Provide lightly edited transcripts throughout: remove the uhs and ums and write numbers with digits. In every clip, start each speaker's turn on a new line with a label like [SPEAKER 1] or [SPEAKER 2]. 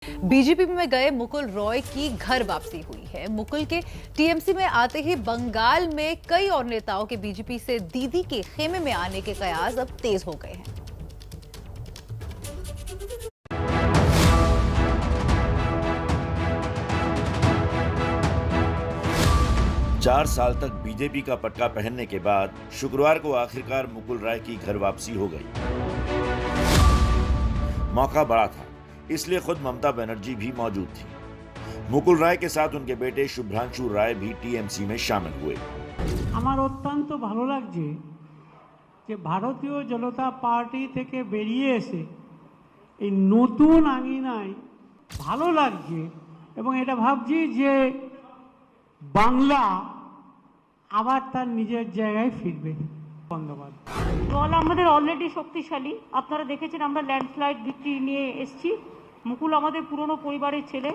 [SPEAKER 1] BJP में गए मुकुल रॉय की घर वापसी हुई है। मुकुल के टीएमसी में आते ही बंगाल में कई और नेताओं के बीजेपी से दीदी के खेमे में आने के कयास अब तेज हो गए हैं।
[SPEAKER 2] 4 साल तक बीजेपी का पटका पहनने के बाद शुक्रवार को आखिरकार मुकुल राय की घर वापसी हो गई। मौका बड़ा था, इसलिए खुद ममता बनर्जी भी मौजूद थी। मुकुल राय के साथ उनके बेटे शुभ्रांशु राय भी टीएमसी में शामिल हुए।
[SPEAKER 3] আমার অত্যন্ত ভালো লাগছে যে ভারতীয় জনতা পার্টি থেকে বেরিয়ে এসে এই নতুন আঙিনায় ভালো লাগছে এবং এটা ভাবছি যে বাংলা আবার তার নিজের জায়গায় ফিরবে। ধন্যবাদ।
[SPEAKER 4] দল আমাদের অলরেডি শক্তিশালী, আপনারা দেখেছেন আমরা ল্যান্ডস্লাইড ভিক্টরি নিয়ে এসেছি। মুকুল আমাদের পুরনো পরিবারের ছেলে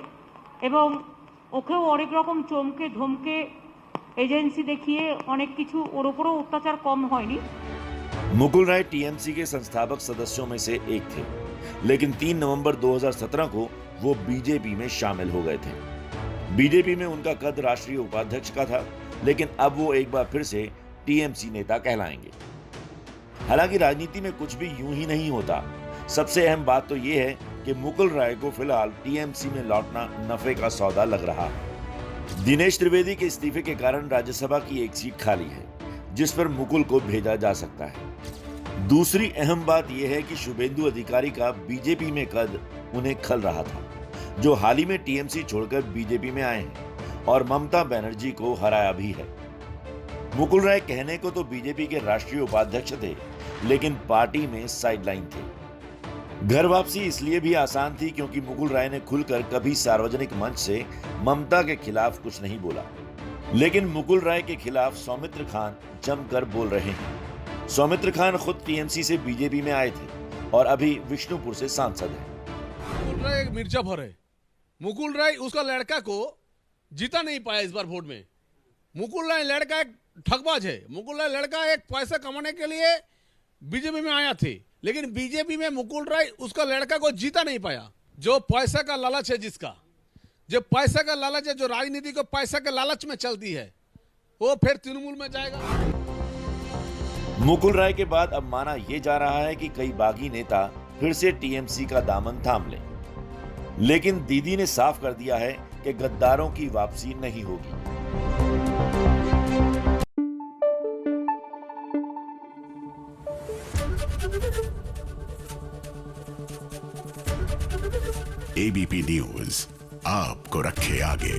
[SPEAKER 4] এবং ওকেও অনেক রকম চমকে ধমকে एजेंसी देखिए अनेक किछु और ऊपर अत्याचार कम होयनी।
[SPEAKER 2] मुकुल राय टीएमसी के संस्थापक सदस्यों में से एक थे, लेकिन 3 नवंबर 2017 को वो बीजेपी में शामिल हो गए थे। बीजेपी में उनका कद राष्ट्रीय उपाध्यक्ष का था, लेकिन अब वो एक बार फिर से टीएमसी नेता कहलाएंगे। हालांकि राजनीति में कुछ भी यूं ही नहीं होता। सबसे अहम बात तो ये है कि मुकुल राय को फिलहाल टीएमसी में लौटना नफे का सौदा लग रहा है। दिनेश त्रिवेदी के इस्तीफे के कारण राज्यसभा की एक सीट खाली है, जिस पर मुकुल को भेजा जा सकता है। दूसरी अहम बात यह है कि शुभेंदु अधिकारी का बीजेपी में कद उन्हें खल रहा था, जो हाल ही में टीएमसी छोड़कर बीजेपी में आए हैं और ममता बनर्जी को हराया भी है। मुकुल राय कहने को तो बीजेपी के राष्ट्रीय उपाध्यक्ष थे, लेकिन पार्टी में साइडलाइन थे। घर वापसी इसलिए भी आसान थी क्योंकि मुकुल राय ने खुलकर कभी सार्वजनिक मंच से ममता के खिलाफ कुछ नहीं बोला, लेकिन मुकुल राय के खिलाफ सौमित्र खान जमकर बोल रहे हैं। सौमित्र खान खुद टीएमसी से बीजेपी में आए थे और अभी विष्णुपुर से सांसद हैं।
[SPEAKER 5] मुकुल राय एक मिर्जाफर है। मुकुल राय उसका लड़का को जीता नहीं पाया इस बार वोट में। मुकुल राय लड़का एक ठगबाज है। मुकुल राय लड़का एक पैसा कमाने के लिए बीजेपी में आया थे, लेकिन बीजेपी में मुकुल राय उसका लड़का को जीता नहीं पाया। जो पैसा का लालच है, जो पैसा का लालच है, जो राजनीति को पैसा के लालच में चलती है, वो फिर तृणमूल में जाएगा।
[SPEAKER 2] मुकुल राय के बाद अब माना यह जा रहा है कि कई बागी नेता फिर से टीएमसी का दामन थाम लें, लेकिन दीदी ने साफ कर दिया है कि गद्दारों की वापसी नहीं होगी।
[SPEAKER 6] एबीपी न्यूज आपको रखे आगे।